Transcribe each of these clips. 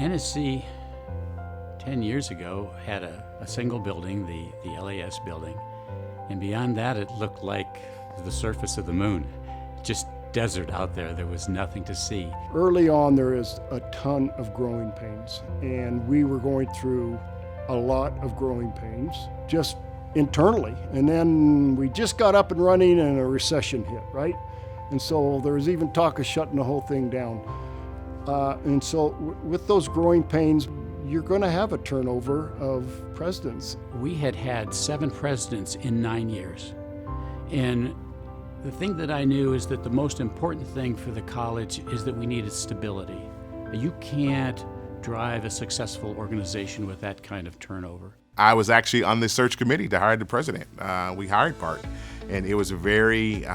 NSC 10 years ago had a single building, the LAS building, and beyond that it looked like the surface of the moon. Just desert out there. There was nothing to see. Early on there is a ton of growing pains, and we were going through a lot of growing pains just internally. And then we just got up and running and a recession hit, right? And so there was even talk of shutting the whole thing down. And so with those growing pains, you're going to have a turnover of presidents. We had 7 presidents in 9 years. And the thing that I knew is that the most important thing for the college is that we needed stability. You can't drive a successful organization with that kind of turnover. I was actually on the search committee to hire the president. We hired Bart, and it was a very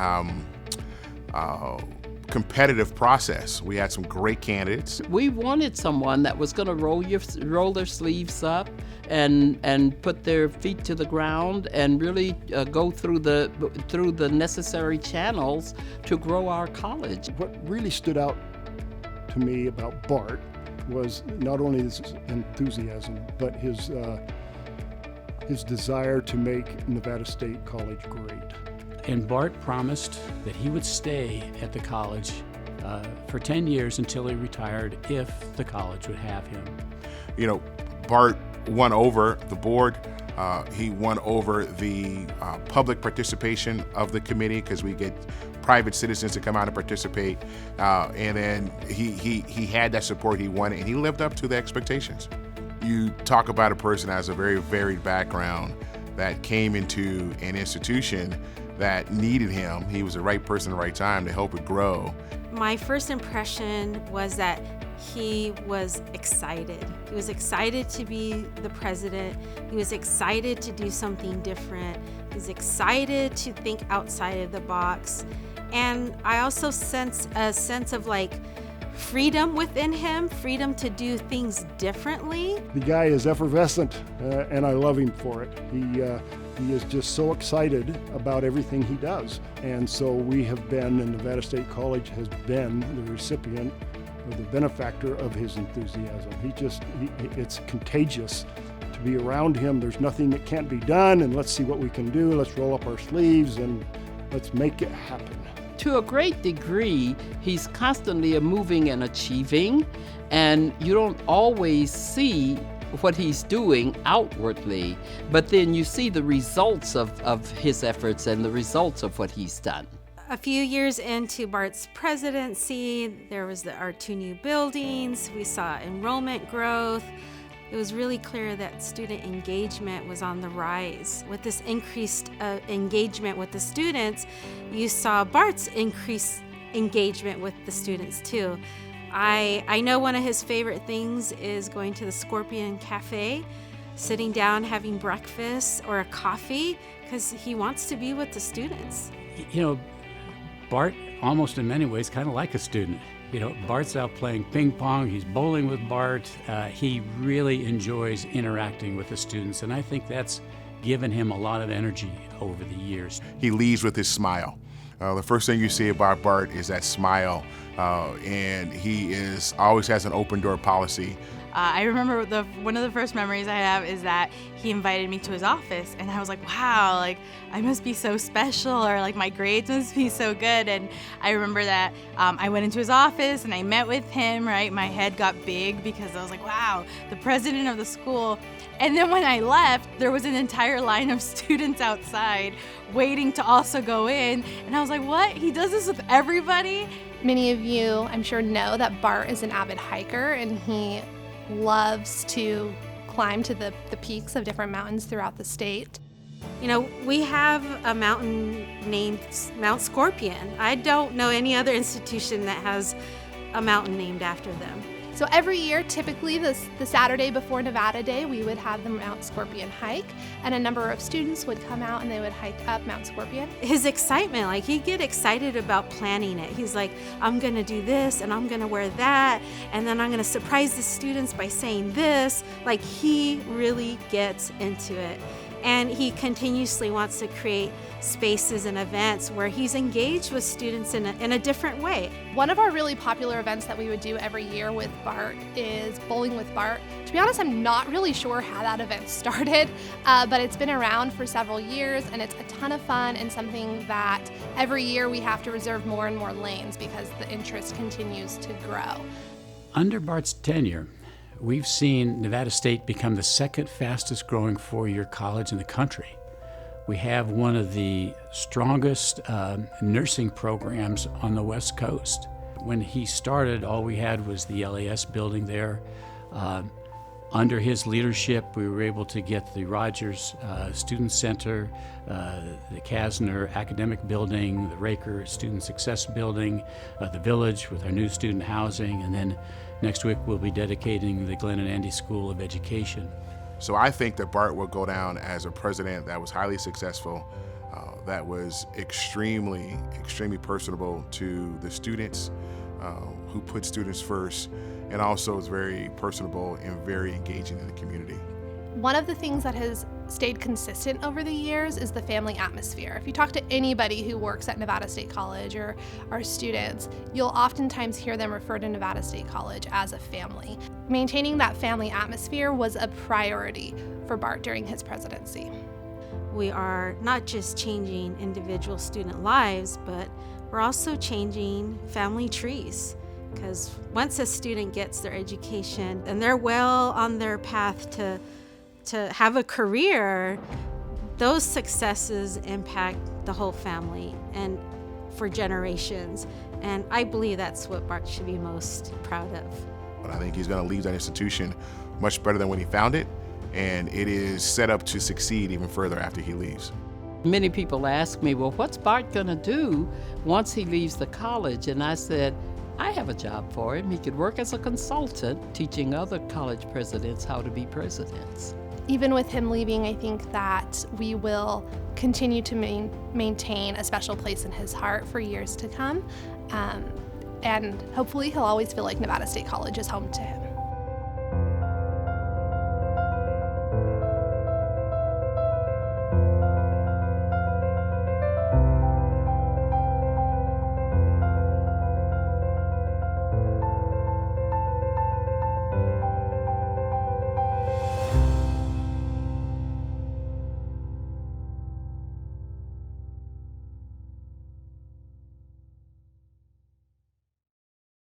competitive process. We had some great candidates. We wanted someone that was going to roll their sleeves up and put their feet to the ground and really go through the necessary channels to grow our college. What really stood out to me about Bart was not only his enthusiasm, but his desire to make Nevada State College great. And Bart promised that he would stay at the college for 10 years until he retired if the college would have him. You know, Bart won over the board. He won over the public participation of the committee because we get private citizens to come out and participate. And then he had that support he wanted, and he lived up to the expectations. You talk about a person that has a very varied background that came into an institution that needed him. He was the right person at the right time to help it grow. My first impression was that he was excited. He was excited to be the president. He was excited to do something different. He was excited to think outside of the box. And I also sense a sense of freedom within him, freedom to do things differently. The guy is effervescent, and I love him for it. He is just so excited about everything he does. And so we have been, and Nevada State College has been the recipient or the benefactor of his enthusiasm. It's contagious to be around him. There's nothing that can't be done, and let's see what we can do. Let's roll up our sleeves and let's make it happen. To a great degree, he's constantly moving and achieving, and you don't always see what he's doing outwardly, but then you see the results of his efforts and the results of what he's done. A few years into Bart's presidency, there was our 2 new buildings. We saw enrollment growth. It was really clear that student engagement was on the rise. With this increased engagement with the students, you saw Bart's increased engagement with the students too. I know one of his favorite things is going to the Scorpion Cafe, sitting down, having breakfast or a coffee, because he wants to be with the students. You know, Bart, almost in many ways, kind of like a student. You know, Bart's out playing ping pong, he's bowling with Bart. He really enjoys interacting with the students, and I think that's given him a lot of energy over the years. He leads with his smile. The first thing you see about Bart is that smile, and he always has an open door policy. I remember one of the first memories I have is that he invited me to his office, and I was like, wow, I must be so special, or my grades must be so good. And I remember that I went into his office and I met with him, right? My head got big because I was like, wow, the president of the school. And then when I left, there was an entire line of students outside waiting to also go in. And I was like, what? He does this with everybody? Many of you, I'm sure, know that Bart is an avid hiker, and he loves to climb to the peaks of different mountains throughout the state. You know, we have a mountain named Mount Scorpion. I don't know any other institution that has a mountain named after them. So every year, typically the Saturday before Nevada Day, we would have the Mount Scorpion hike, and a number of students would come out and they would hike up Mount Scorpion. His excitement, he'd get excited about planning it. He's like, I'm gonna do this and I'm gonna wear that, and then I'm gonna surprise the students by saying this. He really gets into it. And he continuously wants to create spaces and events where he's engaged with students in a different way. One of our really popular events that we would do every year with Bart is Bowling with Bart. To be honest, I'm not really sure how that event started, but it's been around for several years, and it's a ton of fun and something that every year we have to reserve more and more lanes because the interest continues to grow. Under Bart's tenure, we've seen Nevada State become the second fastest growing four-year college in the country. We have one of the strongest nursing programs on the West Coast. When he started, all we had was the LAS building there. Under his leadership, we were able to get the Rogers Student Center, the Kasner Academic Building, the Raker Student Success Building, the Village with our new student housing, and then next week we'll be dedicating the Glenn and Andy School of Education. So I think that Bart will go down as a president that was highly successful, that was extremely personable to the students, who put students first, and also is very personable and very engaging in the community. One of the things that has stayed consistent over the years is the family atmosphere. If you talk to anybody who works at Nevada State College or our students, you'll oftentimes hear them refer to Nevada State College as a family. Maintaining that family atmosphere was a priority for Bart during his presidency. We are not just changing individual student lives, but we're also changing family trees. Because once a student gets their education and they're well on their path to have a career, those successes impact the whole family and for generations. And I believe that's what Bart should be most proud of. But I think he's going to leave that institution much better than when he found it, and it is set up to succeed even further after he leaves. Many people ask me, well, what's Bart going to do once he leaves the college? And I said, I have a job for him. He could work as a consultant, teaching other college presidents how to be presidents. Even with him leaving, I think that we will continue to maintain a special place in his heart for years to come. And hopefully he'll always feel like Nevada State College is home to him.